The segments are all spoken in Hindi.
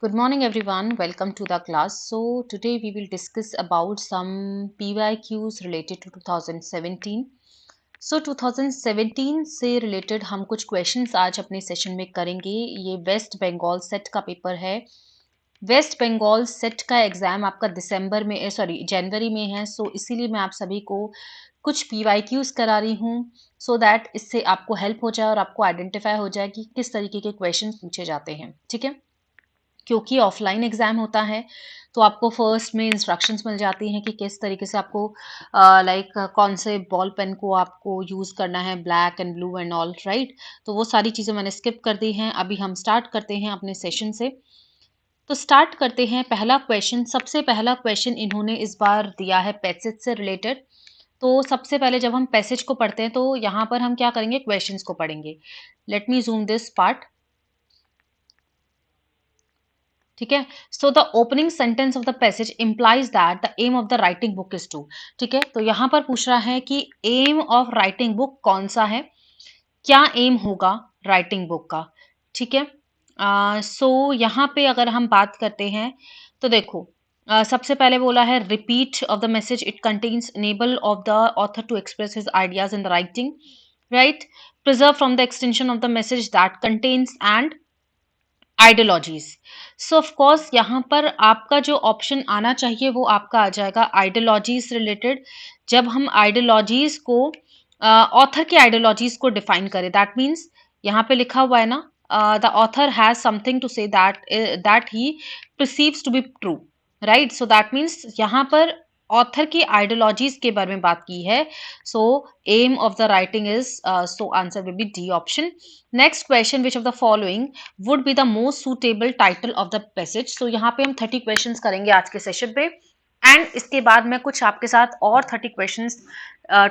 Good morning everyone, welcome to the class. So today we will discuss about some PYQs related to 2017. So 2017 से रिलेटेड हम कुछ क्वेश्चंस आज अपने सेशन में करेंगे। ये वेस्ट बंगाल सेट का पेपर है। वेस्ट बंगाल सेट का एग्जाम आपका जनवरी में है। सो इसीलिए मैं आप सभी को कुछ PYQs करा रही हूँ सो दैट इससे आपको हेल्प हो जाए और आपको आइडेंटिफाई हो जाए कि किस तरीके के क्वेश्चन पूछे जाते हैं। ठीक है, क्योंकि ऑफलाइन एग्जाम होता है तो आपको फर्स्ट में इंस्ट्रक्शंस मिल जाती हैं कि किस तरीके से आपको कौन से बॉल पेन को आपको यूज़ करना है, black and blue and all right. तो वो सारी चीज़ें मैंने स्किप कर दी हैं। अभी हम स्टार्ट करते हैं अपने सेशन से। तो स्टार्ट करते हैं। पहला क्वेश्चन, सबसे पहला क्वेश्चन इन्होंने इस बार दिया है पैसेज से रिलेटेड। तो सबसे पहले जब हम पैसेज को पढ़ते हैं तो यहाँ पर हम क्या करेंगे, क्वेश्चंस को पढ़ेंगे। Let me zoom this part. ठीक है, so the opening sentence of the passage implies that the aim of the writing book is to. ठीक है, तो यहां पर पूछ रहा है कि एम ऑफ राइटिंग बुक कौन सा है, क्या एम होगा राइटिंग बुक का। ठीक है, सो यहाँ पे अगर हम बात करते हैं तो देखो, सबसे पहले बोला है repeat of the message it contains enable of the author to express his ideas in the writing, right. Preserve from the extension of the message that contains and ideologies. So of course यहाँ पर आपका जो ऑप्शन आना चाहिए वो आपका आ जाएगा आइडियोलॉजीज रिलेटेड। जब हम आइडियोलॉजीज को ऑथर की आइडियोलॉजीज को डिफाइन करें, दैट मीन्स यहाँ पे लिखा हुआ है ना, the author has something to say that he perceives to be true, right. So that means यहाँ पर ऑथर की आइडियोलॉजीज के बारे में बात की है। So aim of the writing is, so answer will be D option. Next question, which of the following would be the most suitable title of the passage. तो यहाँ पे हम 30 क्वेश्चंस करेंगे आज के सेशन पे एंड इसके बाद मैं कुछ आपके साथ और 30 क्वेश्चंस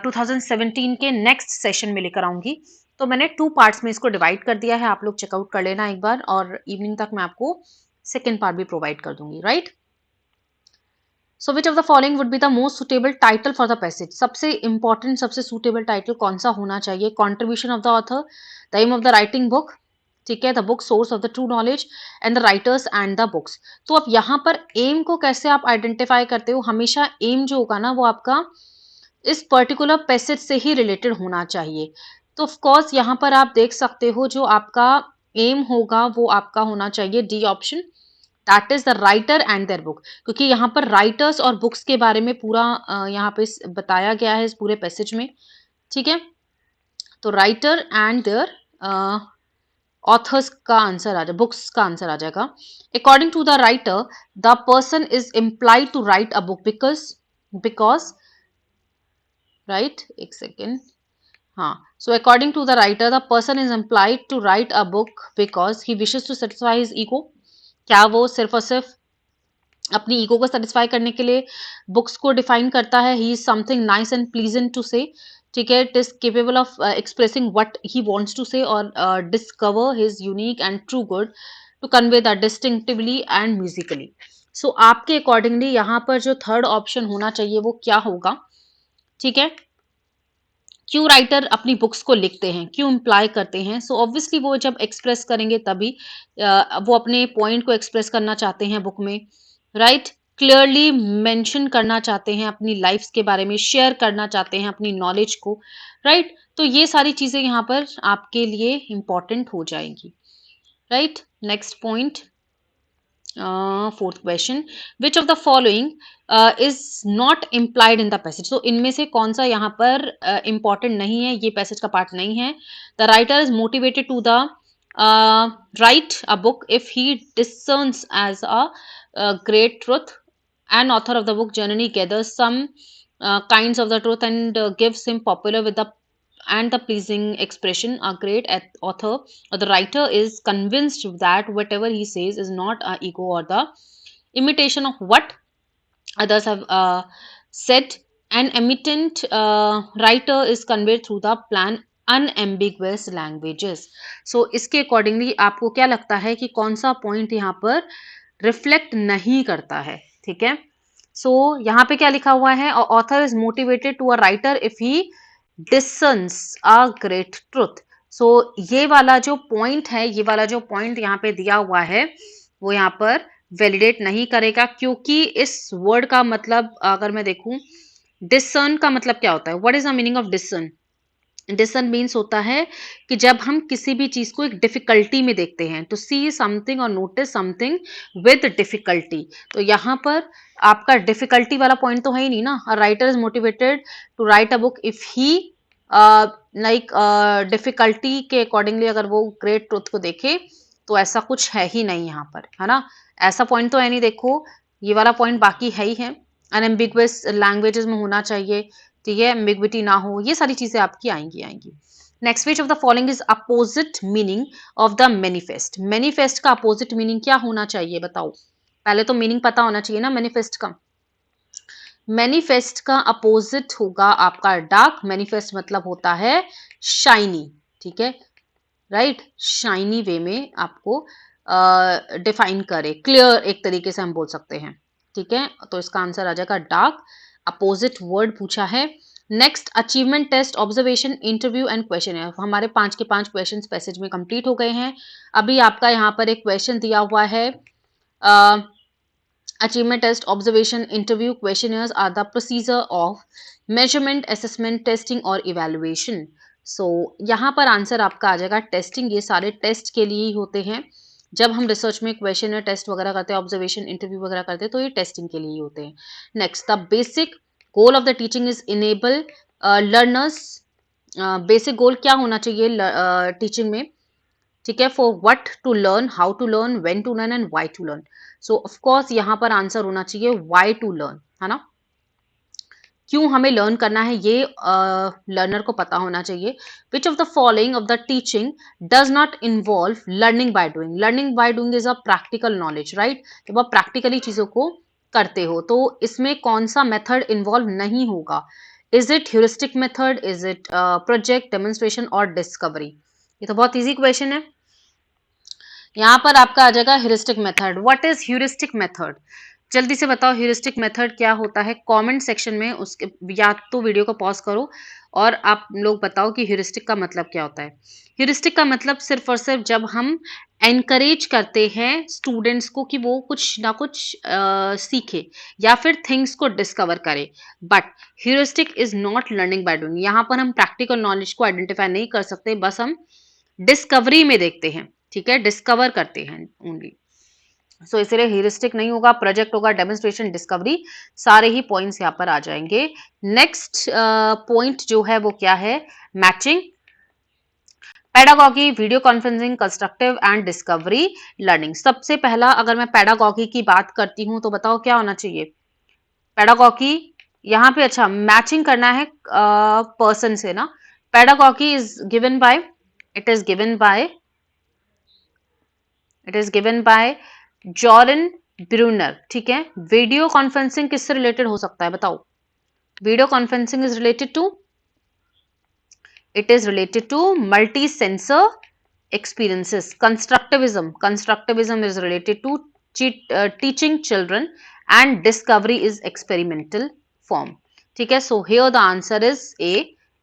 2017 के नेक्स्ट सेशन में लेकर आऊंगी। तो मैंने 2 पार्ट्स में इसको डिवाइड कर दिया है, आप लोग चेकआउट कर लेना एक बार और इवनिंग तक मैं आपको सेकेंड पार्ट भी प्रोवाइड कर दूंगी, right. So which of the following would be the most suitable title for the passage. सबसे इंपॉर्टेंट, सबसे सुटेबल टाइटल कौन सा होना चाहिए। Contribution of the author, the aim of the writing book, ठीक है, the book source of the true knowledge and the writers and the books. तो अब यहाँ पर एम को कैसे आप आइडेंटिफाई करते हो, हमेशा एम जो होगा ना वो आपका इस पर्टिकुलर पैसेज से ही रिलेटेड होना चाहिए। तो ऑफ कोर्स यहाँ पर आप देख सकते हो जो आपका एम होगा वो आपका होना चाहिए D option, that is the writer and their book. क्योंकि यहाँ पर राइटर्स और बुक्स के बारे में पूरा यहाँ पे बताया गया है इस पूरे पैसेज में। ठीक है, तो राइटर एंड देयर ऑथर्स का आंसर आ जाए, बुक्स का आंसर आ जाएगा। According to the writer the person is implied to write a book because right, एक सेकेंड, हाँ। So according to the writer the person is implied to write a book because he wishes to satisfy his ego. क्या वो सिर्फ और सिर्फ अपनी ईगो को सेटिस्फाई करने के लिए बुक्स को डिफाइन करता है। He is something nice and pleasant to say, ठीक है, it is capable of expressing what he wants to say और discover his unique and true good to convey the distinctively and musically. So आपके अकॉर्डिंगली यहाँ पर जो थर्ड ऑप्शन होना चाहिए वो क्या होगा। ठीक है, क्यों राइटर अपनी बुक्स को लिखते हैं, क्यों इम्प्लाई करते हैं। सो ऑब्वियसली वो जब एक्सप्रेस करेंगे तभी वो अपने पॉइंट को एक्सप्रेस करना चाहते हैं बुक में, राइट। क्लियरली मेंशन करना चाहते हैं अपनी लाइफ्स के बारे में, शेयर करना चाहते हैं अपनी नॉलेज को, राइट। तो ये सारी चीजें यहाँ पर आपके लिए इंपॉर्टेंट हो जाएंगी, right. Next point, fourth question, which of the following is not implied in the passage. तो इनमें से कौन सा यहाँ पर इंपॉर्टेंट नहीं है, ये पैसेज का पार्ट नहीं है। The writer is motivated to the write a book if he discerns as a great truth. An author of the book generally gathers some kinds of the truth and gives him popular with the and the pleasing expression. A great author or the writer is convinced that whatever he says is not a ego or the imitation of what others have said. An eminent writer is conveyed through the plan unambiguous languages. So इसके अकॉर्डिंगली आपको क्या लगता है कि कौन सा पॉइंट यहाँ पर रिफ्लेक्ट नहीं करता है। ठीक है, सो यहाँ पे क्या लिखा हुआ है, author is motivated to a writer if he discerns a great truth. So ये वाला जो पॉइंट है, ये वाला जो पॉइंट यहाँ पे दिया हुआ है वो यहाँ पर वैलिडेट नहीं करेगा, क्योंकि इस वर्ड का मतलब अगर मैं देखूं, डिसर्न का मतलब क्या होता है? What is the meaning of discern? Discern means होता है कि जब हम किसी भी चीज को एक डिफिकल्टी में देखते हैं, टू सी समथिंग और नोटिस समथिंग विद डिफिकल्टी। तो यहाँ पर आपका डिफिकल्टी वाला पॉइंट तो है ही नहीं ना। Writer is motivated to write a book if he like difficulty के अकॉर्डिंगली अगर वो ग्रेट ट्रुथ को देखे, तो ऐसा कुछ है ही नहीं यहाँ पर, है ना। ऐसा पॉइंट तो है नहीं। देखो ये वाला पॉइंट बाकी है ही है। अनएम्बिगुअस लैंग्वेजेस में होना चाहिए, ठीक है, एम्बिग्विटी ना हो, ये सारी चीजें आपकी आएंगी। Next, which of the following is opposite meaning of the manifest? Manifest का अपोजिट मीनिंग क्या होना चाहिए बताओ? पहले तो मीनिंग पता होना चाहिए ना मैनिफेस्ट का। मैनिफेस्ट का अपोजिट होगा आपका डार्क। मैनिफेस्ट मतलब होता है शाइनी, ठीक है, राइट। शाइनी वे में आपको डिफाइन करे, क्लियर एक तरीके से हम बोल सकते हैं, ठीक है। तो इसका आंसर आ जाएगा डार्क। अपोजिट वर्ड पूछा है। Next, achievement test, observation, interview and question है। हमारे 5 के 5 क्वेश्चन पैसेज में कंप्लीट हो गए हैं। अभी आपका यहाँ पर एक क्वेश्चन दिया हुआ है, achievement test, observation, interview, questionnaires are the procedure of measurement, assessment, testing और evaluation. So यहाँ पर आंसर आपका आ जाएगा टेस्टिंग। ये सारे टेस्ट के लिए ही होते हैं। जब हम रिसर्च में क्वेश्चनर टेस्ट वगैरह करते हैं, ऑब्जर्वेशन, इंटरव्यू वगैरह करते हैं, तो ये टेस्टिंग के लिए ही होते हैं। Next, the basic goal of the teaching is enable learners. Basic goal क्या होना चाहिए टीचिंग में? ठीक है, for what to learn, how to learn, when to learn and why to learn. So of course यहाँ पर आंसर होना चाहिए व्हाई टू लर्न, है ना। क्यों हमें लर्न करना है ये लर्नर को पता होना चाहिए। विच of the following of the teaching does not involve learning by doing? Learning by doing is a practical knowledge, right. जब आप प्रैक्टिकली चीजों को करते हो, तो इसमें कौन सा मेथड इन्वॉल्व नहीं होगा? Is it heuristic method, is it project, demonstration और डिस्कवरी? ये तो बहुत इजी क्वेश्चन है। यहाँ पर आपका आ जाएगा heuristic method. What is heuristic method? जल्दी से बताओ ह्यूरिस्टिक मेथड क्या होता है? कमेंट सेक्शन में उसके, या तो वीडियो को पॉज करो और आप लोग बताओ कि ह्यूरिस्टिक का मतलब क्या होता है। ह्यूरिस्टिक का मतलब सिर्फ और सिर्फ जब हम एनकरेज करते हैं स्टूडेंट्स को कि वो कुछ ना कुछ सीखे या फिर थिंग्स को डिस्कवर करे। But heuristic is not learning by doing. यहाँ पर हम प्रैक्टिकल नॉलेज को आइडेंटिफाई नहीं कर सकते, बस हम डिस्कवरी में देखते हैं, ठीक है, डिस्कवर करते हैं ओनली। सो इसलिए ह्यूरिस्टिक नहीं होगा, प्रोजेक्ट होगा, डेमोन्स्ट्रेशन, डिस्कवरी, सारे ही पॉइंट्स यहाँ पर आ जाएंगे। नेक्स्ट पॉइंट जो है वो क्या है? Matching, pedagogy, video conferencing, constructive and discovery learning. सबसे पहला अगर मैं पेडागॉगी की बात करती हूँ तो बताओ क्या होना चाहिए? पेडागॉगी यहाँ पे, अच्छा, मैचिंग करना है पर्सन से ना। Pedagogy is given by, it is given by, it is given by Jordan Bruner, ठीक है। वीडियो कॉन्फ्रेंसिंग किससे रिलेटेड हो सकता है बताओ? Video conferencing is related to, it is related to multi sensor experiences. Constructivism is related to teaching children, and discovery is experimental form. ठीक है, so here the answer is A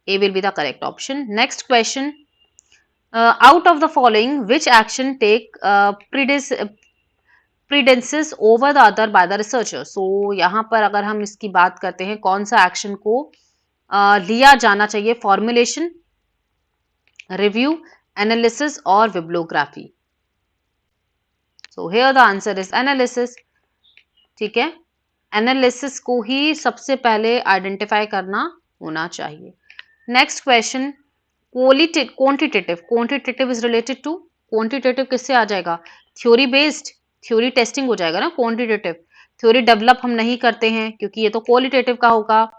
will be the correct option. Next question, out of the following which action take precedence over the other by the researcher? So यहाँ पर अगर हम इसकी बात करते हैं, कौन सा एक्शन को लिया जाना चाहिए? फॉर्मुलेशन, रिव्यू, एनालिसिस और bibliography. So here the answer is analysis, ठीक है। एनालिसिस को ही सबसे पहले आइडेंटिफाई करना होना चाहिए। Next question, quantitative, quantitative is related to, quantitative किससे आ जाएगा? थ्योरी बेस्ड, थ्योरी टेस्टिंग हो जाएगा ना क्वांटिटेटिव। थ्योरी डेवलप हम नहीं करते हैं क्योंकि ये तो क्वालिटेटिव का होगा,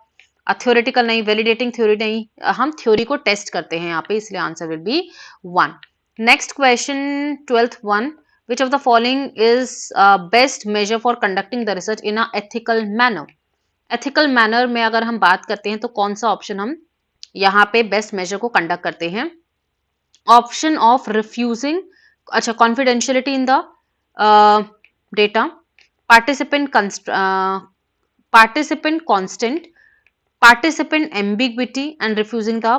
थ्योरेटिकल नहीं, वैलिडेटिंग थ्योरी नहीं, हम थ्योरी को टेस्ट करते हैं यहाँ पे, इसलिए answer will be 1। Next question, 12th one, which of the following is best measure for conducting the research in a ethical manner? Ethical manner में अगर हम बात करते हैं तो कौन सा ऑप्शन हम यहाँ पे बेस्ट मेजर को कंडक्ट करते हैं? ऑप्शन ऑफ रिफ्यूजिंग, अच्छा, confidentiality in the data, participant constant, participant ambiguity and refusing the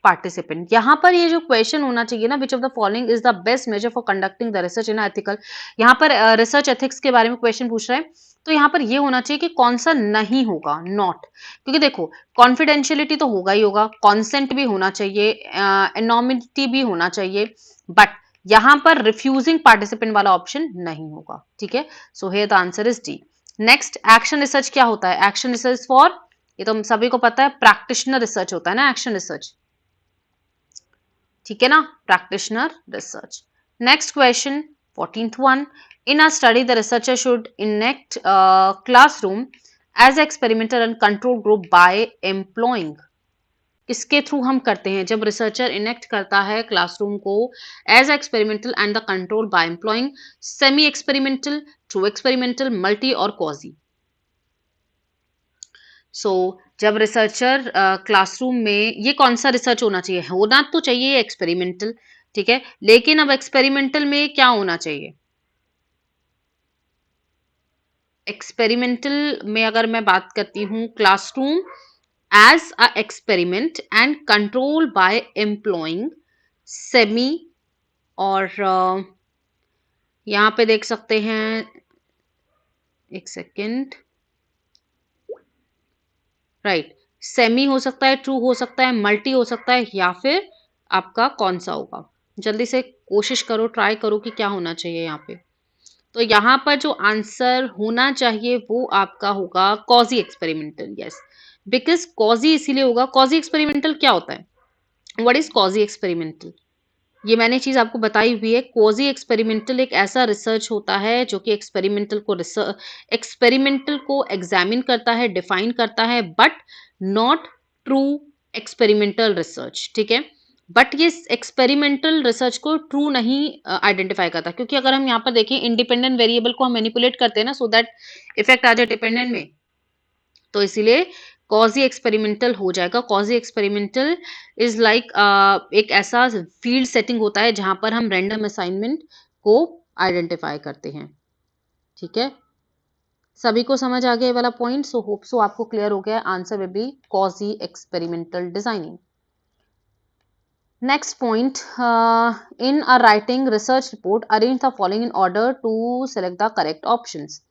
participant. यहाँ पर ये जो क्वेश्चन होना चाहिए ना, which of the following is the best measure for conducting the research in ethical, यहाँ पर रिसर्च एथिक्स के बारे में क्वेश्चन पूछ रहा है, तो यहाँ पर ये होना चाहिए कि कौन सा नहीं होगा, नॉट, क्योंकि देखो कॉन्फिडेंशियलिटी तो होगा ही होगा, कॉन्सेंट भी होना चाहिए, एनोनिमिटी भी होना चाहिए, बट यहाँ पर रिफ्यूजिंग पार्टिसिपेंट वाला ऑप्शन नहीं होगा, ठीक है। So here the answer is D. Next, action research क्या होता है? एक्शन रिसर्च फॉर, ये तो हम सभी को पता है, प्रैक्टिशनर रिसर्च होता है ना एक्शन रिसर्च, ठीक है ना, practitioner research. Next question 14th one, in a study the researcher should enact classroom as experimental and control group by employing, किसके थ्रू हम करते हैं? जब रिसर्चर इनेक्ट करता है क्लासरूम को as experimental and the control by employing semi experimental, true experimental, multi और क्वाजी। सो जब रिसर्चर क्लासरूम में, ये कौन सा रिसर्च होना चाहिए? होना तो चाहिए एक्सपेरिमेंटल, ठीक है, लेकिन अब एक्सपेरिमेंटल में क्या होना चाहिए? एक्सपेरिमेंटल में अगर मैं बात करती हूँ, classroom as a experiment and control by employing semi, और यहाँ पे देख सकते हैं, एक सेकेंड, राइट, सेमी हो सकता है, ट्रू हो सकता है, मल्टी हो सकता है, या फिर आपका कौन सा होगा? जल्दी से कोशिश करो, ट्राई करो कि क्या होना चाहिए यहाँ पे। तो यहाँ पर जो आंसर होना चाहिए वो आपका होगा quasi experimental, yes, because quasi इसीलिए होगा, कॉजी एक्सपेरिमेंटल क्या होता है? What is quasi experimental? ये मैंने चीज आपको बताई हुई है। क्वाजी एक्सपेरिमेंटल एक ऐसा रिसर्च होता है जो कि एक्सपेरिमेंटल को एग्जामिन करता है, डिफाइन करता है, but not true experimental research, ठीक है। बट ये एक्सपेरिमेंटल रिसर्च को ट्रू नहीं आइडेंटिफाई करता, क्योंकि अगर हम यहाँ पर देखें इंडिपेंडेंट वेरिएबल को हम मैनिपुलेट करते हैं ना, सो दैट इफेक्ट आ जाए डिपेंडेंट में, तो इसीलिए कॉजी एक्सपेरिमेंटल हो जाएगा। कॉजी एक्सपेरिमेंटल इज लाइक एक ऐसा फील्ड सेटिंग होता है जहां पर हम रैंडम असाइनमेंट को आइडेंटिफाई करते हैं, ठीक है। सभी को समझ आ गया ये वाला पॉइंट? सो होप सो आपको क्लियर हो गया। Answer will be quasi experimental designing. Next point, in a writing research report arrange the following in order to select the correct options.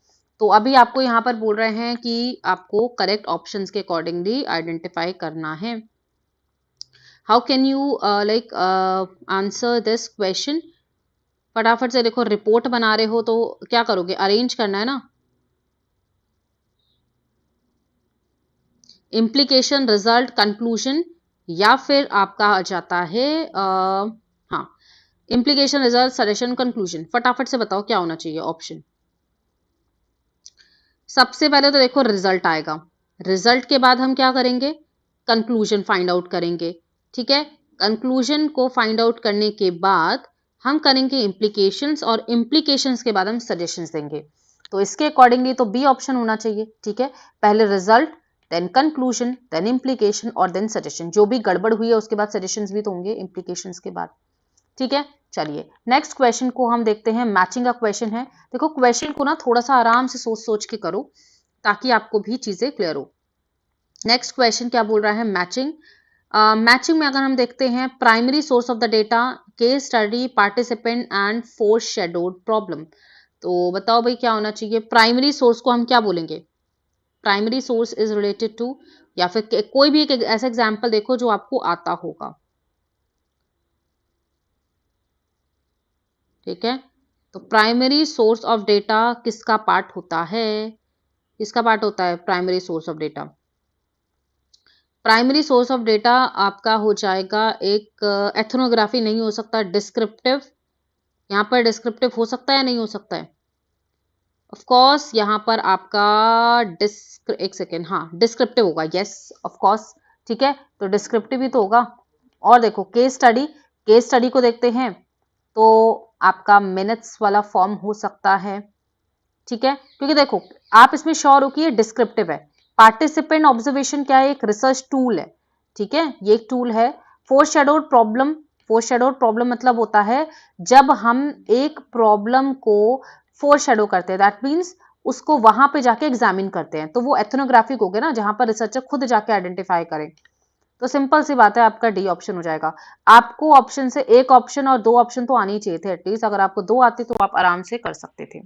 तो अभी आपको यहाँ पर बोल रहे हैं कि आपको करेक्ट ऑप्शंस के अकॉर्डिंगली आइडेंटिफाई करना है। How can you like answer this question? फटाफट से देखो, रिपोर्ट बना रहे हो तो क्या करोगे? अरेंज करना है ना, इम्प्लीकेशन, रिजल्ट, कंक्लूजन, या फिर आपका आ जाता है हाँ, इम्प्लीकेशन, रिजल्ट, सजेशन, कंक्लूजन। फटाफट से बताओ क्या होना चाहिए ऑप्शन। सबसे पहले तो देखो रिजल्ट आएगा, रिजल्ट के बाद हम क्या करेंगे? कंक्लूजन फाइंड आउट करेंगे, ठीक है। कंक्लूजन को फाइंड आउट करने के बाद हम करेंगे इम्प्लीकेशंस, और इम्प्लीकेशंस के बाद हम सजेशंस देंगे। तो इसके अकॉर्डिंगली तो बी ऑप्शन होना चाहिए, ठीक है। पहले result, then conclusion, then implication और देन सजेशन। जो भी गड़बड़ हुई है उसके बाद सजेशंस भी तो होंगे इम्प्लीकेशंस के बाद, ठीक है। चलिए नेक्स्ट क्वेश्चन को हम देखते हैं। मैचिंग का क्वेश्चन है। देखो क्वेश्चन को ना थोड़ा सा आराम से सोच सोच के करो ताकि आपको भी चीजें क्लियर हो। नेक्स्ट क्वेश्चन क्या बोल रहा है? मैचिंग। मैचिंग में अगर हम देखते हैं, primary source of the data, case study, participant and four shadowed problem. तो बताओ भाई क्या होना चाहिए? प्राइमरी सोर्स को हम क्या बोलेंगे? Primary source is related to, या फिर कोई भी एक ऐसा एग्जाम्पल देखो जो आपको आता होगा, ठीक है। तो प्राइमरी सोर्स ऑफ डेटा किसका पार्ट होता है? किसका पार्ट होता है primary source of data? Primary source of data आपका हो जाएगा एक एथनोग्राफी नहीं हो सकता, डिस्क्रिप्टिव। यहाँ पर डिस्क्रिप्टिव हो सकता है, नहीं हो सकता है? ऑफ कोर्स यहाँ पर आपका एक सेकेंड, हाँ डिस्क्रिप्टिव होगा, यस ऑफ कोर्स, ठीक है। तो डिस्क्रिप्टिव ही तो होगा। और देखो केस स्टडी, केस स्टडी को देखते हैं तो आपका मिनट्स वाला फॉर्म हो सकता है, ठीक है, क्योंकि देखो आप इसमें श्योर हो कि ये डिस्क्रिप्टिव है। पार्टिसिपेंट ऑब्जर्वेशन क्या है? एक रिसर्च टूल है, ठीक है, ये एक टूल है। फोरशैडोड प्रॉब्लम, फोरशैडोड प्रॉब्लम मतलब होता है जब हम एक प्रॉब्लम को फोरशैडो करते हैं, दैट मीन्स उसको वहां पे जाके एग्जामिन करते हैं, तो वो एथनोग्राफिक हो गया ना, जहां पर रिसर्चर खुद जाके आइडेंटिफाई करें। तो सिंपल सी बात है, आपका डी ऑप्शन हो जाएगा। आपको ऑप्शन से एक ऑप्शन और दो ऑप्शन तो आने ही चाहिए थे एटलीस्ट, अगर आपको दो आती तो आप आराम से कर सकते थे।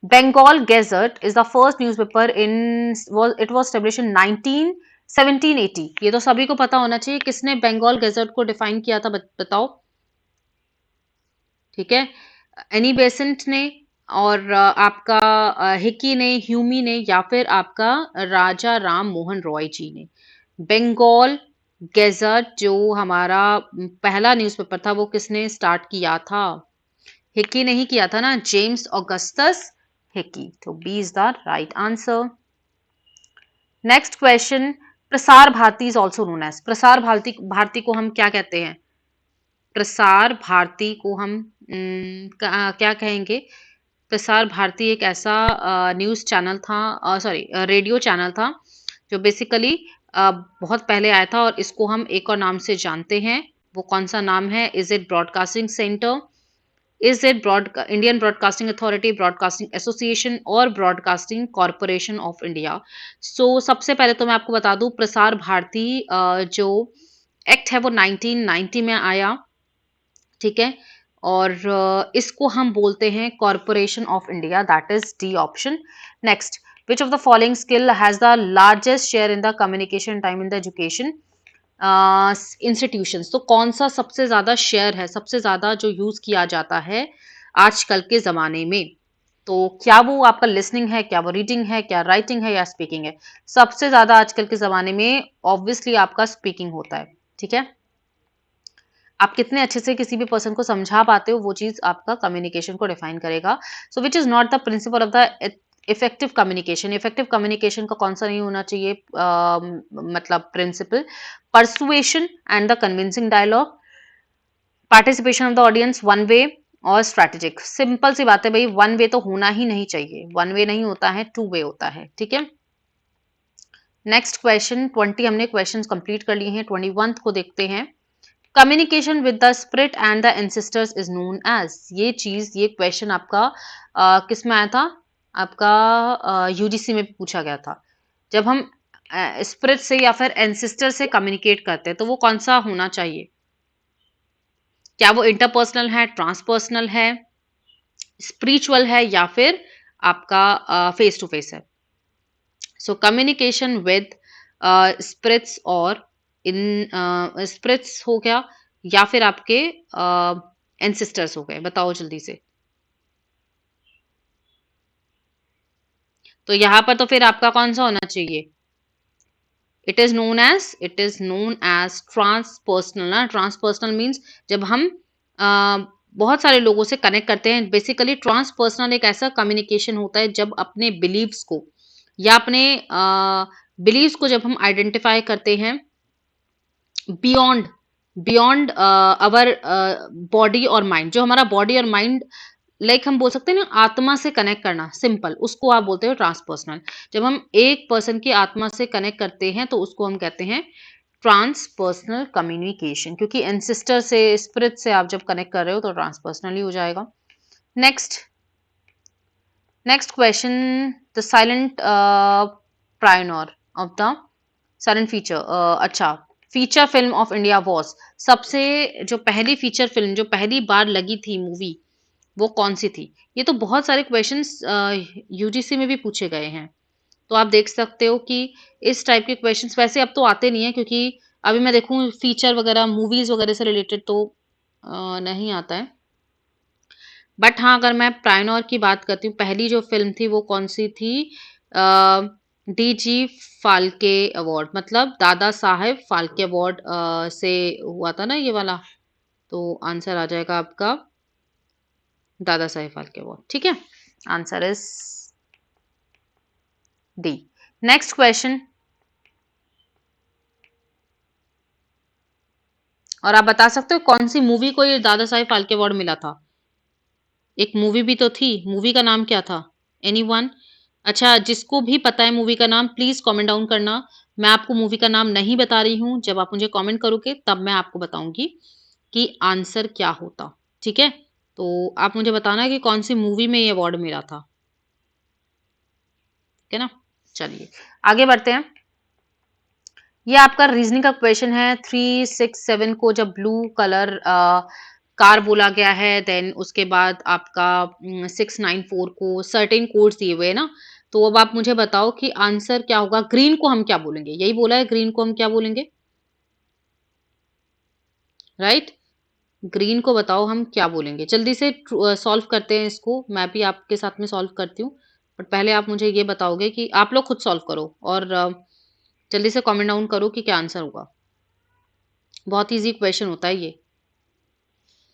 Bengal Gazette is the first newspaper it was established in 1780। ये तो सभी को पता होना चाहिए, किसने बंगाल गैजेट को डिफाइन किया था, बताओ। ठीक है, एनी बेसेंट ने, और आपका हिकी ने, ह्यूमी ने, या फिर आपका राजा राम मोहन रॉय जी ने। बंगाल गैजेट जो हमारा पहला न्यूज़पेपर था वो किसने स्टार्ट किया था? हिकी ने ही किया था ना, जेम्स ऑगस्टस हिकी। तो B is the right answer. Next question, Prasar Bharati is also known as, Prasar Bharati Bharti को हम क्या कहते हैं? प्रसार भारती को हम क्या कहेंगे? प्रसार भारती एक ऐसा न्यूज़ चैनल था, सॉरी रेडियो चैनल था, जो बेसिकली बहुत पहले आया था, और इसको हम एक और नाम से जानते हैं। वो कौन सा नाम है? Is it broadcasting centre, is it Indian broadcasting authority, broadcasting association, और ब्रॉडकास्टिंग कॉरपोरेशन ऑफ इंडिया? सो सबसे पहले तो मैं आपको बता दूं, प्रसार भारती जो एक्ट है वो 1990 में आया, ठीक है, और इसको हम बोलते हैं corporation of India, that is D option. Next, which of the following skill has the largest share in the communication time in the education institutions? तो कौन सा सबसे ज्यादा शेयर है, सबसे ज्यादा जो यूज किया जाता है आजकल के जमाने में? तो क्या वो आपका लिसनिंग है, क्या वो रीडिंग है, क्या राइटिंग है, या स्पीकिंग है? सबसे ज्यादा आजकल के जमाने में ऑब्वियसली आपका स्पीकिंग होता है, ठीक है। आप कितने अच्छे से किसी भी पर्सन को समझा पाते हो, वो चीज आपका कम्युनिकेशन को डिफाइन करेगा। So which is not the principle of the effective communication? Effective communication का कौन सा नहीं होना चाहिए मतलब principle? Persuasion and the convincing dialogue, participation of the audience, one way, और स्ट्रैटेजिक। सिंपल सी बात है भाई, वन वे तो होना ही नहीं चाहिए, वन वे नहीं होता है, टू वे होता है, ठीक है। नेक्स्ट क्वेश्चन, 20 हमने क्वेश्चंस कंप्लीट कर लिए हैं, 21 को देखते हैं। Communication with the spirit and the ancestors is known as, ये चीज, ये क्वेश्चन आपका किस में आया था? आपका यूजीसी में पूछा गया था। जब हम स्पिरिट से या फिर एंसेस्टर से कम्युनिकेट करते हैं तो वो कौन सा होना चाहिए? क्या वो इंटरपर्सनल है, ट्रांसपर्सनल है, स्पिरिचुअल है, या फिर आपका फेस टू फेस है? सो कम्युनिकेशन विद स्पिरिट्स, और इन स्पिरिट्स हो गया, या फिर आपके एंसेस्टर्स हो गए, बताओ जल्दी से। तो यहां पर तो फिर आपका कौन सा होना चाहिए? इट इज नोन एज ट्रांसपर्सनल ना। ट्रांसपर्सनल मीन्स जब हम बहुत सारे लोगों से कनेक्ट करते हैं, बेसिकली ट्रांसपर्सनल एक ऐसा कम्युनिकेशन होता है जब अपने बिलीव्स को, या अपने बिलीव्स को जब हम आइडेंटिफाई करते हैं बियॉन्ड बियॉन्ड अवर बॉडी और माइंड। जो हमारा बॉडी और माइंड, लाइक हम बोल सकते हैं ना, आत्मा से कनेक्ट करना, सिंपल, उसको आप बोलते हो ट्रांसपर्सनल। जब हम एक पर्सन की आत्मा से कनेक्ट करते हैं तो उसको हम कहते हैं ट्रांसपर्सनल कम्युनिकेशन, क्योंकि एंसेस्टर से, स्पिरिट से आप जब कनेक्ट कर रहे हो तो ट्रांसपर्सनल ही हो जाएगा। Next, next question, the silent pioneer of the silent feature, अच्छा, feature film of India was, सबसे जो पहली फीचर फिल्म जो पहली बार लगी थी मूवी, वो कौन सी थी? ये तो बहुत सारे क्वेश्चंस यूजीसी में भी पूछे गए हैं, तो आप देख सकते हो कि इस टाइप के क्वेश्चंस वैसे अब तो आते नहीं है, क्योंकि अभी मैं देखूं फीचर वगैरह, मूवीज वगैरह से रिलेटेड तो नहीं आता है। बट हाँ, अगर मैं प्रायनोर की बात करती हूँ, पहली जो फिल्म थी वो कौन सी थी? डीजी फाल्के अवार्ड, मतलब दादा साहेब फाल्के अवार्ड से हुआ था ना ये वाला। तो आंसर आ जाएगा आपका दादा साहेब फाल्के अवार्ड, ठीक है। Answer is D. Next question, और आप बता सकते हो कौन सी मूवी को ये दादा साहेब फाल्के अवार्ड मिला था? एक मूवी भी तो थी, मूवी का नाम क्या था? एनीवन? अच्छा, जिसको भी पता है मूवी का नाम प्लीज कमेंट डाउन करना। मैं आपको मूवी का नाम नहीं बता रही हूँ, जब आप मुझे कमेंट करोगे तब मैं आपको बताऊंगी कि आंसर क्या होता, ठीक है। तो आप मुझे बताना कि कौन सी मूवी में ये अवार्ड मिला था, ठीक है ना। चलिए आगे बढ़ते हैं। ये आपका रीजनिंग का क्वेश्चन है। 3, 6, 7 को जब ब्लू कलर कार बोला गया है, देन उसके बाद आपका 6, 9, 4 को सर्टेन कोड्स दिए हुए हैं ना, तो अब आप मुझे बताओ कि आंसर क्या होगा। ग्रीन को हम क्या बोलेंगे, यही बोला है, ग्रीन को हम क्या बोलेंगे, राइट? ग्रीन को बताओ हम क्या बोलेंगे। जल्दी से सॉल्व करते हैं इसको, मैं भी आपके साथ में सॉल्व करती हूँ, बट पहले आप मुझे ये बताओगे कि आप लोग खुद सॉल्व करो और जल्दी से कमेंट डाउन करो कि क्या आंसर होगा। बहुत इजी क्वेश्चन होता है ये,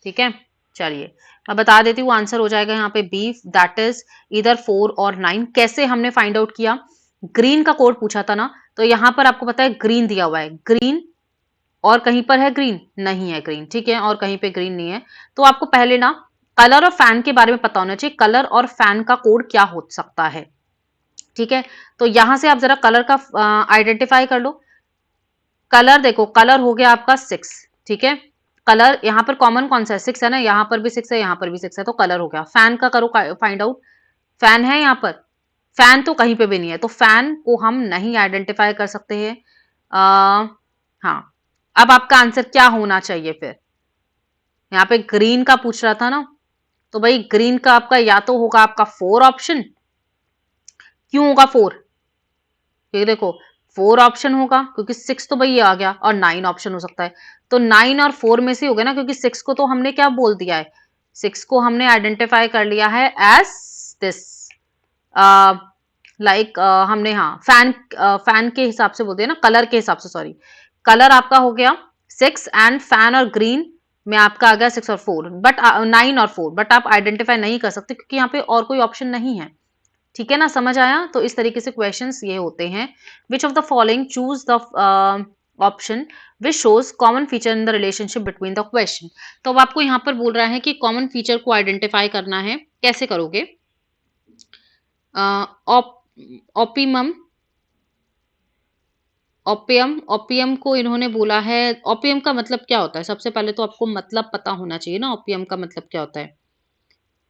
ठीक है। चलिए मैं बता देती हूँ, आंसर हो जाएगा यहाँ पे बी, दैट इज इधर 4 और 9। कैसे हमने फाइंड आउट किया, ग्रीन का कोड पूछा था ना, तो यहाँ पर आपको पता है ग्रीन दिया हुआ है, ग्रीन, और कहीं पर है ग्रीन नहीं है ग्रीन, ठीक है, और कहीं पे ग्रीन नहीं है। तो आपको पहले ना कलर और फैन के बारे में पता होना चाहिए, कलर और फैन का कोड क्या हो सकता है, ठीक है। तो यहां से आप जरा कलर का आइडेंटिफाई कर लो। कलर देखो, कलर हो गया आपका 6, ठीक है। कलर यहाँ पर कॉमन कौन सा है, 6 है ना, यहाँ पर भी 6 है, यहाँ पर भी 6 है, तो कलर हो गया। फैन का करो फाइंड आउट, फैन है यहाँ पर, फैन तो कहीं पे भी नहीं है, तो फैन को हम नहीं आइडेंटिफाई कर सकते हैं। हाँ, अब आपका आंसर क्या होना चाहिए फिर, यहाँ पे ग्रीन का पूछ रहा था ना, तो भाई ग्रीन का आपका या तो होगा आपका 4 ऑप्शन। क्यों होगा 4, क्योंकि देखो 4 ऑप्शन होगा, क्योंकि 6 तो भाई ये आ गया, और 9 ऑप्शन हो सकता है, तो 9 और 4 में से हो गया ना, क्योंकि 6 को तो हमने क्या बोल दिया है, 6 को हमने आइडेंटिफाई कर लिया है एज दिस, लाइक हमने, हाँ, फैन, फैन के हिसाब से बोल दिया ना, कलर के हिसाब से, सॉरी, कलर आपका हो गया 6 एंड फैन और ग्रीन में आपका आ गया 6 और 4, बट 9 और 4, बट आप आइडेंटिफाई नहीं कर सकते क्योंकि यहाँ पे और कोई ऑप्शन नहीं है, ठीक है ना, समझ आया। तो इस तरीके से क्वेश्चंस ये होते हैं। विच of the following choose the option which shows common feature in the relationship between the question. तो अब आपको यहाँ पर बोल रहा है कि कॉमन फीचर को आइडेंटिफाई करना है, कैसे करोगे, ओपिमम, ओपियम, ओपियम को इन्होंने बोला है, ओपियम का मतलब क्या होता है, सबसे पहले तो आपको मतलब पता होना चाहिए ना, ओपियम का मतलब क्या होता है,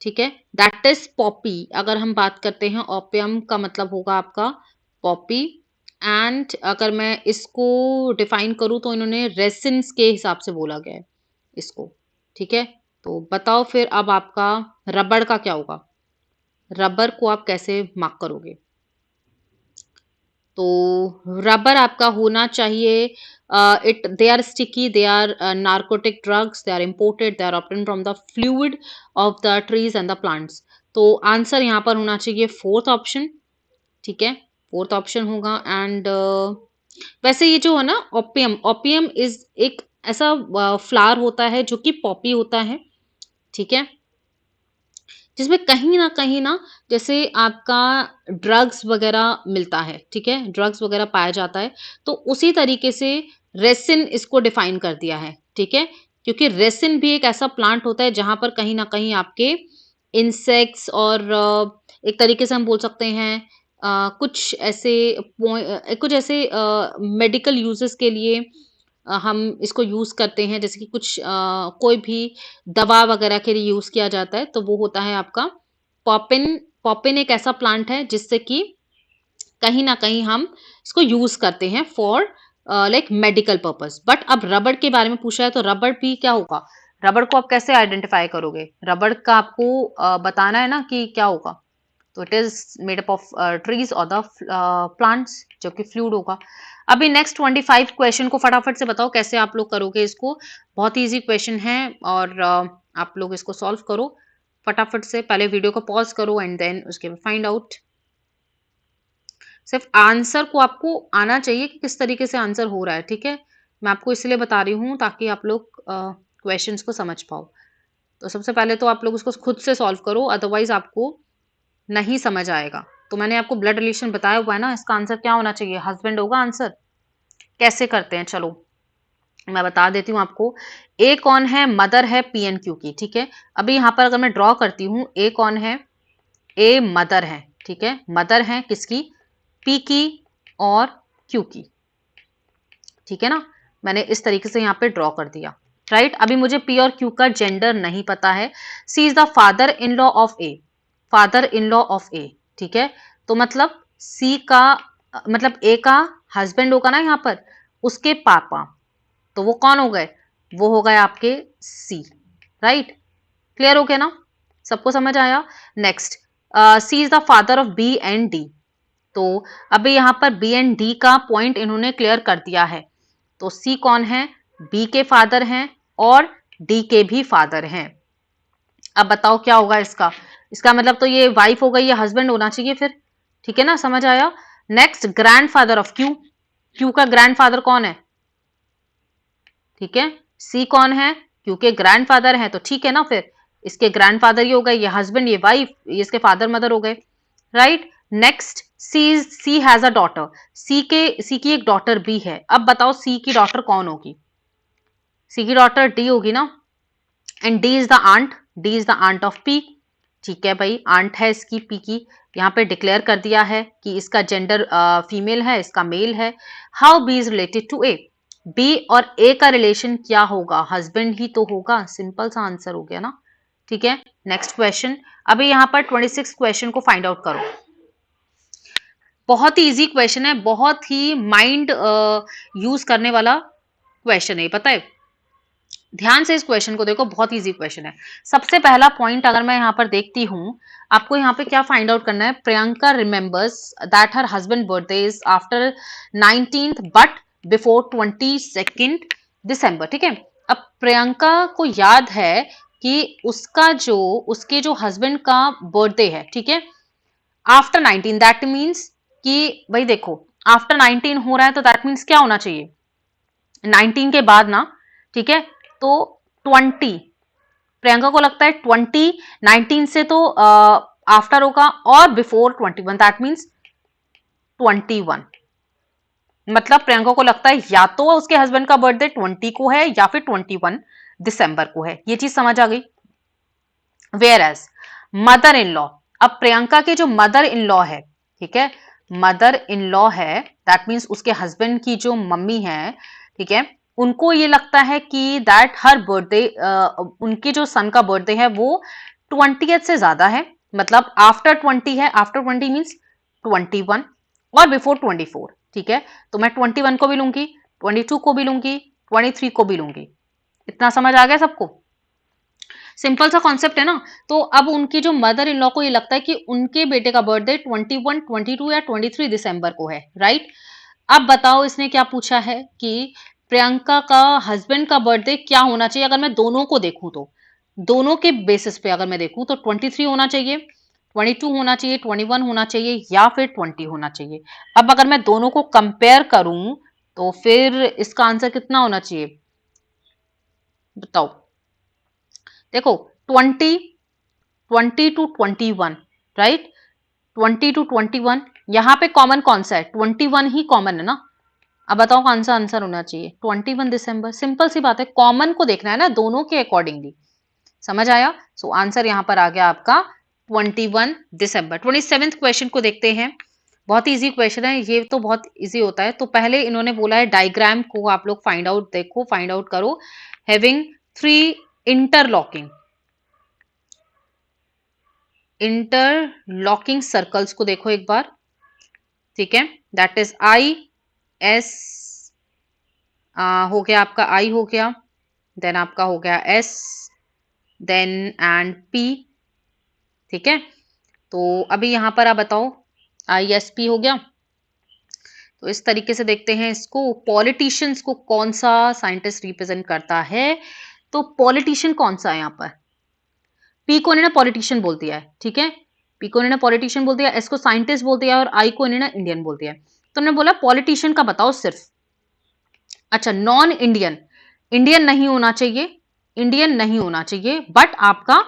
ठीक है, दैट इज पॉपी। अगर हम बात करते हैं ओपियम का मतलब होगा आपका पॉपी, एंड अगर मैं इसको डिफाइन करूं तो इन्होंने रेसिन्स के हिसाब से बोला गया है इसको, ठीक है। तो बताओ फिर अब आपका रबड़ का क्या होगा, रबर को आप कैसे मार्क करोगे, तो रबर आपका होना चाहिए, it they are sticky, they are narcotic drugs, they are imported, they are obtain from the fluid of the trees and the plants. तो आंसर यहाँ पर होना चाहिए 4th ऑप्शन, ठीक है, 4th ऑप्शन होगा। एंड वैसे ये जो है ना ओपियम, ओपियम इज एक ऐसा फ्लावर होता है जो कि पॉपी होता है, ठीक है, जिसमें कहीं ना जैसे आपका ड्रग्स वगैरह मिलता है, ठीक है, ड्रग्स वगैरह पाया जाता है, तो उसी तरीके से रेसिन इसको डिफाइन कर दिया है, ठीक है, क्योंकि रेसिन भी एक ऐसा प्लांट होता है जहां पर कहीं ना कहीं आपके इंसेक्ट्स और एक तरीके से हम बोल सकते हैं कुछ ऐसे मेडिकल यूजेस के लिए हम इसको यूज करते हैं, जैसे कि कुछ कोई भी दवा वगैरह के लिए यूज किया जाता है, तो वो होता है आपका पॉपिन। पॉपिन एक ऐसा प्लांट है जिससे कि कहीं ना कहीं हम इसको यूज करते हैं for like medical purpose. But अब रबड़ के बारे में पूछा है, तो रबड़ भी क्या होगा, रबड़ को आप कैसे आइडेंटिफाई करोगे, रबड़ का आपको बताना है ना कि क्या होगा, तो it is made up of trees और द प्लांट्स, जो कि फ्लूइड होगा। अभी नेक्स्ट 25 क्वेश्चन को फटाफट से बताओ कैसे आप लोग करोगे इसको, बहुत इजी क्वेश्चन है, और आप लोग इसको सॉल्व करो फटाफट से, पहले वीडियो को पॉज करो एंड देन उसके बाद फाइंड आउट। सिर्फ आंसर को आपको आना चाहिए कि किस तरीके से आंसर हो रहा है, ठीक है, मैं आपको इसलिए बता रही हूँ ताकि आप लोग क्वेश्चंस को समझ पाओ। तो सबसे पहले तो आप लोग उसको खुद से सॉल्व करो, अदरवाइज आपको नहीं समझ आएगा। तो मैंने आपको ब्लड रिलेशन बताया हुआ है ना, इसका आंसर क्या होना चाहिए, हस्बैंड होगा आंसर। कैसे करते हैं, चलो मैं बता देती हूँ आपको। ए कौन है, मदर है PNQ की, ठीक है। अभी यहाँ पर अगर मैं ड्रॉ करती हूँ, ए कौन है, ए मदर है, ठीक है, मदर है किसकी, P की और Q की, ठीक है ना, मैंने इस तरीके से यहाँ पे ड्रॉ कर दिया, राइट। अभी मुझे P और Q का जेंडर नहीं पता है। She is the father in law of A, father in law of A, ठीक है, तो मतलब सी का मतलब ए का हस्बैंड होगा ना यहाँ पर, उसके पापा, तो वो कौन हो गए? वो हो गए आपके सी, राइट? क्लियर हो गया ना? सबको समझ आया? Next, C is the father of B and D. तो अभी यहां पर बी एंड डी का पॉइंट इन्होंने क्लियर कर दिया है। तो सी कौन है? बी के फादर हैं और डी के भी फादर हैं। अब बताओ क्या होगा इसका? इसका मतलब तो ये वाइफ हो गई या हस्बैंड होना चाहिए फिर, ठीक है ना? समझ आया? Next, grandfather of Q. Q का ग्रैंडफादर कौन है? ठीक है, सी कौन है? क्यू के ग्रैंडफादर है, तो ठीक है ना? फिर इसके ग्रैंडफादर ये हो गए, ये हस्बैंड, ये वाइफ, ये इसके फादर मदर हो गए, right? Next, she has a daughter. She की एक डॉटर भी है। अब बताओ सी की डॉटर कौन होगी? सी की डॉटर डी होगी ना? And D is the aunt, D is the aunt of P. ठीक है भाई, आंट है इसकी पी की। यहाँ पे डिक्लेयर कर दिया है कि इसका जेंडर फीमेल है, इसका मेल है। How B is related to A. B और ए का रिलेशन क्या होगा? हस्बैंड ही तो होगा। सिंपल सा आंसर हो गया ना? ठीक है, नेक्स्ट क्वेश्चन। अभी यहाँ पर 26 क्वेश्चन को फाइंड आउट करो। बहुत ही इजी क्वेश्चन है, बहुत ही माइंड यूज करने वाला क्वेश्चन है, पता है? ध्यान से इस क्वेश्चन को देखो, बहुत इजी क्वेश्चन है। सबसे पहला पॉइंट अगर मैं यहाँ पर देखती हूँ, आपको यहाँ पे क्या फाइंड आउट करना है? Priyanka remembers that her husband birthday is after 19th but before 22nd दिसंबर। ठीक है, अब प्रियंका को याद है कि उसके जो हस्बैंड का बर्थडे है, ठीक है, आफ्टर 19, दैट मीन्स कि भाई देखो आफ्टर 19 हो रहा है तो दैट मीन्स क्या होना चाहिए? 19 के बाद ना, ठीक है? तो 20, प्रियंका को लगता है 20 19 से तो आफ्टर होगा, और बिफोर 21 दैट मीन्स 21। मतलब प्रियंका को लगता है या तो उसके हस्बैंड का बर्थडे 20 को है या फिर 21 दिसंबर को है। ये चीज समझ आ गई? Where as mother in law, अब प्रियंका के जो मदर इन लॉ है, ठीक है, मदर इन लॉ है, दैट मीन्स उसके हस्बैंड की जो मम्मी है, ठीक है, उनको ये लगता है कि दैट हर बर्थडे, उनके जो सन का बर्थडे है वो 20th से ज्यादा है, मतलब आफ्टर 20 है। आफ्टर 20 मीन्स 21 और बिफोर 24। ठीक है, तो मैं 21 को भी लूंगी, 22 को भी लूंगी, 23 को भी लूंगी। इतना समझ आ गया सबको? सिंपल सा कॉन्सेप्ट है ना? तो अब उनकी जो मदर इन लॉ को ये लगता है कि उनके बेटे का बर्थडे 21, 22 या 23 दिसंबर को है, राइट? अब बताओ इसने क्या पूछा है कि प्रियंका का हस्बैंड का बर्थडे क्या होना चाहिए? अगर मैं दोनों को देखूं तो, दोनों के बेसिस पे अगर मैं देखूं तो 23 होना चाहिए, 22 होना चाहिए, 21 होना चाहिए या फिर 20 होना चाहिए। अब अगर मैं दोनों को कंपेयर करूं तो फिर इसका आंसर कितना होना चाहिए बताओ? देखो 20, 20 टू 21, राइट? 20 टू 21, यहाँ पे कॉमन कौन सा है? 21 ही कॉमन है ना? अब बताओ कौन सा आंसर होना चाहिए? 21 दिसंबर। सिंपल सी बात है, कॉमन को देखना है ना दोनों के अकॉर्डिंगली। समझ आया? सो आंसर यहाँ पर आ गया आपका 21 दिसंबर। 27th क्वेश्चन को देखते हैं। बहुत इजी क्वेश्चन है ये, तो बहुत इजी होता है। तो पहले इन्होंने बोला है डायग्राम को आप लोग फाइंड आउट करो, हैविंग 3 इंटरलॉकिंग सर्कल्स को देखो एक बार, ठीक है, दैट इज आई एस, हो गया आपका आई हो गया, देन आपका हो गया एस, देन एंड पी। ठीक है, तो अभी यहां पर आप बताओ आई एस पी हो गया। तो इस तरीके से देखते हैं इसको। पॉलिटिशियंस को कौन सा साइंटिस्ट रिप्रेजेंट करता है? तो पॉलिटिशियन कौन सा है यहाँ पर? पी को इन्होंने पॉलिटिशियन बोल दिया है, ठीक है, पी को इन्होंने पॉलिटिशियन बोल दिया, एस को साइंटिस्ट बोल दिया और आई को इन्होंने इंडियन बोल दिया। तो उन्होंने बोला पॉलिटिशियन का बताओ सिर्फ। अच्छा, नॉन इंडियन, इंडियन नहीं होना चाहिए, इंडियन नहीं होना चाहिए, बट आपका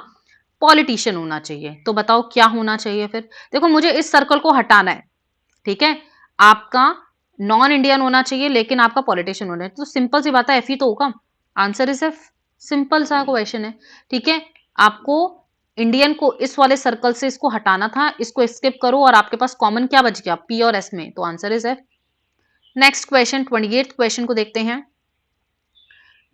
पॉलिटिशियन होना चाहिए। तो बताओ क्या होना चाहिए फिर? देखो मुझे इस सर्कल को हटाना है, ठीक है, आपका नॉन इंडियन होना चाहिए लेकिन आपका पॉलिटिशियन होना है। तो सिंपल सी बात है, एफ ही तो होगा। Answer is F. सिंपल सा क्वेश्चन है, ठीक है। आपको इंडियन को इस वाले सर्कल से इसको हटाना था, इसको स्किप करो और आपके पास कॉमन क्या बच गया? पी और एस में। तो answer is F. Next question 28th question को देखते हैं।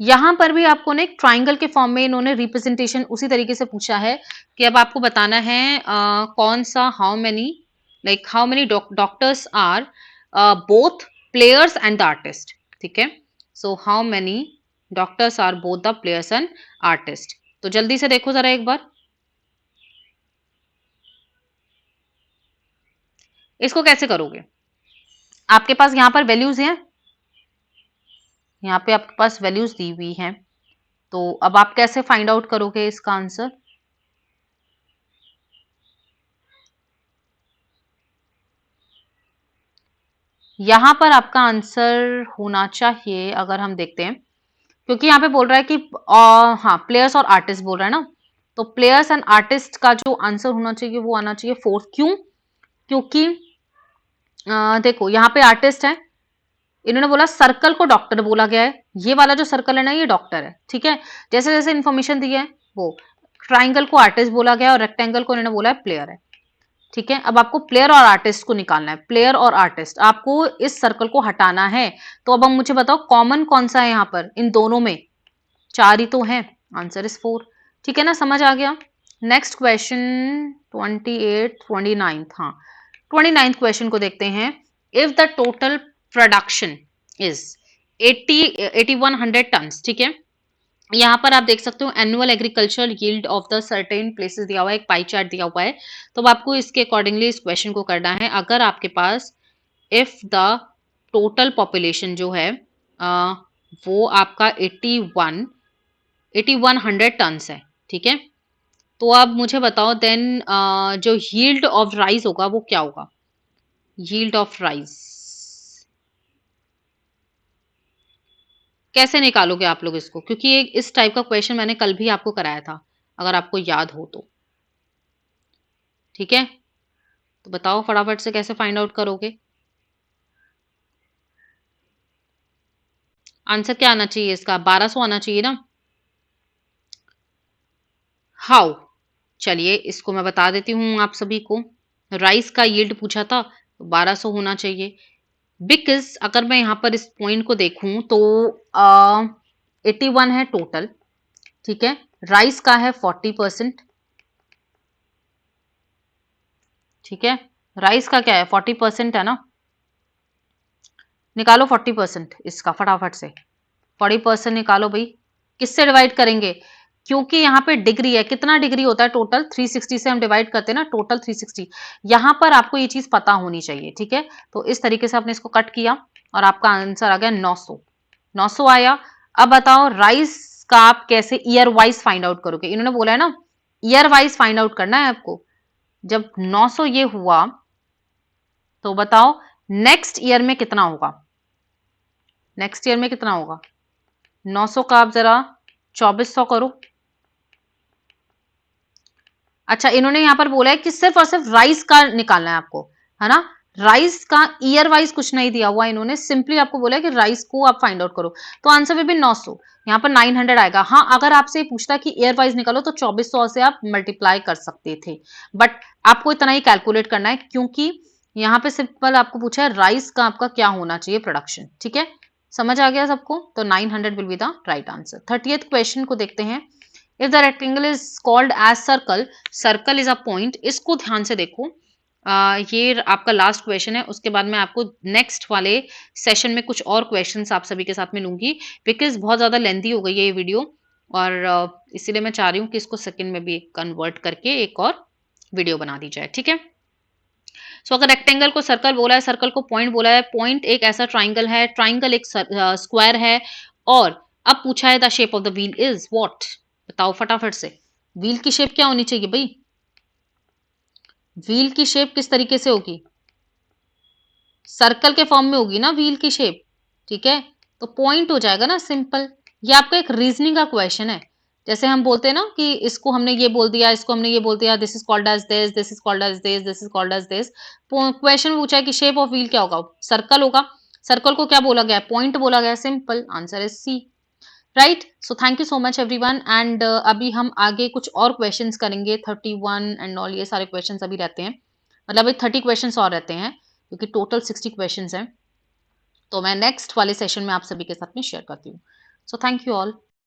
यहां पर भी आपको ना एक ट्राइंगल के फॉर्म में इन्होंने रिप्रेजेंटेशन उसी तरीके से पूछा है कि अब आपको बताना है कौन सा, how many doctors are both players and the artist. ठीक है। So how many doctors are both the players and artist. तो जल्दी से देखो जरा एक बार, इसको कैसे करोगे। आपके पास यहाँ पर वैल्यूज हैं, यहाँ पे आपके पास वैल्यूज दी हुई हैं, तो अब आप कैसे फाइंड आउट करोगे इसका आंसर। यहां पर आपका आंसर होना चाहिए, अगर हम देखते हैं, क्योंकि यहाँ पे बोल रहा है कि हाँ प्लेयर्स और आर्टिस्ट बोल रहा है ना, तो प्लेयर्स एंड आर्टिस्ट का जो आंसर होना चाहिए वो आना चाहिए फोर्थ। क्यों? क्योंकि देखो यहाँ पे आर्टिस्ट है, इन्होंने बोला सर्कल को डॉक्टर बोला गया है, ये वाला जो सर्कल है ना ये डॉक्टर है, ठीक है। जैसे जैसे इन्फॉर्मेशन दी है वो, ट्राइंगल को आर्टिस्ट बोला गया और रेक्टेंगल को इन्होंने बोला है प्लेयर है, ठीक है। अब आपको प्लेयर और आर्टिस्ट को निकालना है, प्लेयर और आर्टिस्ट, आपको इस सर्कल को हटाना है। तो अब हम मुझे बताओ कॉमन कौन सा है यहाँ पर इन दोनों में, चार ही तो है, आंसर इज 4, ठीक है ना, समझ आ गया। नेक्स्ट क्वेश्चन 28 29, हाँ 29th क्वेश्चन को देखते हैं। If the total production is 8100 ton, ठीक है। यहाँ पर आप देख सकते हो annual agricultural yield of the certain places दिया हुआ है, एक पाई चार्ट दिया हुआ है, तो अब आपको इसके अकॉर्डिंगली इस क्वेश्चन को करना है। अगर आपके पास इफ द टोटल पॉपुलेशन जो है वो आपका 8100 टन्स है, ठीक है। तो अब मुझे बताओ देन जो यील्ड ऑफ राइस होगा वो क्या होगा, यील्ड ऑफ राइस कैसे निकालोगे आप लोग इसको, क्योंकि ये इस टाइप का क्वेश्चन मैंने कल भी आपको कराया था, अगर आपको याद हो तो, ठीक है। तो बताओ फटाफट से कैसे फाइंड आउट करोगे। आंसर क्या आना चाहिए इसका, 1200 आना चाहिए ना। हाउ, चलिए इसको मैं बता देती हूँ आप सभी को। राइस का यील्ड पूछा था तो 1200 होना चाहिए, बिकॉज अगर मैं यहाँ पर इस पॉइंट को देखूं तो 81 है टोटल, ठीक है। राइस का है 40%, ठीक है। राइस का क्या है 40% है ना, निकालो 40% इसका फटाफट से, 40% निकालो भाई। किससे डिवाइड करेंगे, क्योंकि यहाँ पे डिग्री है, कितना डिग्री होता है टोटल, 360 से हम डिवाइड करते हैं ना, टोटल 360। यहाँ पर आपको ये चीज पता होनी चाहिए, ठीक है। तो इस तरीके से आपने इसको कट किया और आपका आंसर आ गया 900, 900 आया। अब बताओ राइस का आप कैसे ईयर वाइज फाइंड आउट करोगे, इन्होंने बोला है ना ईयर वाइज फाइंड आउट करना है आपको। जब 900 ये हुआ तो बताओ नेक्स्ट ईयर में कितना होगा, नेक्स्ट ईयर में कितना होगा। 900 का आप जरा 2400 करो। अच्छा इन्होंने यहां पर बोला है कि सिर्फ और सिर्फ राइस का निकालना है आपको, है ना। राइस का ईयर वाइज कुछ नहीं दिया हुआ, इन्होंने सिंपली आपको बोला है कि राइस को आप फाइंड आउट करो, तो आंसर भी 900, यहाँ पर 900 आएगा। हाँ अगर आपसे पूछता कि ईयर वाइज निकालो तो 2400 से आप मल्टीप्लाई कर सकते थे, बट आपको इतना ही कैलकुलेट करना है, क्योंकि यहाँ पे सिंपल आपको पूछा है राइस का आपका क्या होना चाहिए प्रोडक्शन, ठीक है। समझ आ गया सबको, तो 900 will be the right answer. 30th question को देखते हैं। If the rectangle is called as circle, circle is a point, इसको ध्यान से देखो। ये आपका लास्ट क्वेश्चन है, उसके बाद मैं आपको नेक्स्ट वाले सेशन में कुछ और क्वेश्चंस आप सभी के साथ में लूंगी, बिकॉज बहुत ज्यादा लेंथी हो गई है ये वीडियो, और इसीलिए मैं चाह रही हूँ कि इसको सेकंड में भी कन्वर्ट करके एक और वीडियो बना दी जाए, ठीक है। सो अगर रेक्टेंगल को सर्कल बोला है, सर्कल को पॉइंट बोला है, पॉइंट एक ऐसा ट्राइंगल है, ट्राइंगल एक स्क्वायर है, और अब पूछा है the shape of the wheel is what, बताओ फटाफट से। व्हील की शेप क्या होनी चाहिए भाई, व्हील की शेप किस तरीके से होगी, सर्कल के फॉर्म में होगी ना व्हील की शेप, ठीक है। तो पॉइंट हो जाएगा ना, सिंपल। ये आपका एक रीजनिंग का क्वेश्चन है, जैसे हम बोलते हैं ना कि इसको हमने ये बोल दिया, इसको हमने ये बोल दिया, this is called as this, this is called as this, this is called as this. Question पूछा है कि शेप ऑफ व्हील क्या होगा, सर्कल होगा। सर्कल को क्या बोला गया, पॉइंट बोला गया, simple, answer is C, right. So thank you so much everyone, and अभी हम आगे कुछ और क्वेश्चंस करेंगे, 31 एंड ऑल, ये सारे क्वेश्चंस अभी रहते हैं, मतलब 30 क्वेश्चंस और रहते हैं, क्योंकि टोटल 60 क्वेश्चंस हैं, तो मैं नेक्स्ट वाले सेशन में आप सभी के साथ में शेयर करती हूँ। सो थैंक यू ऑल।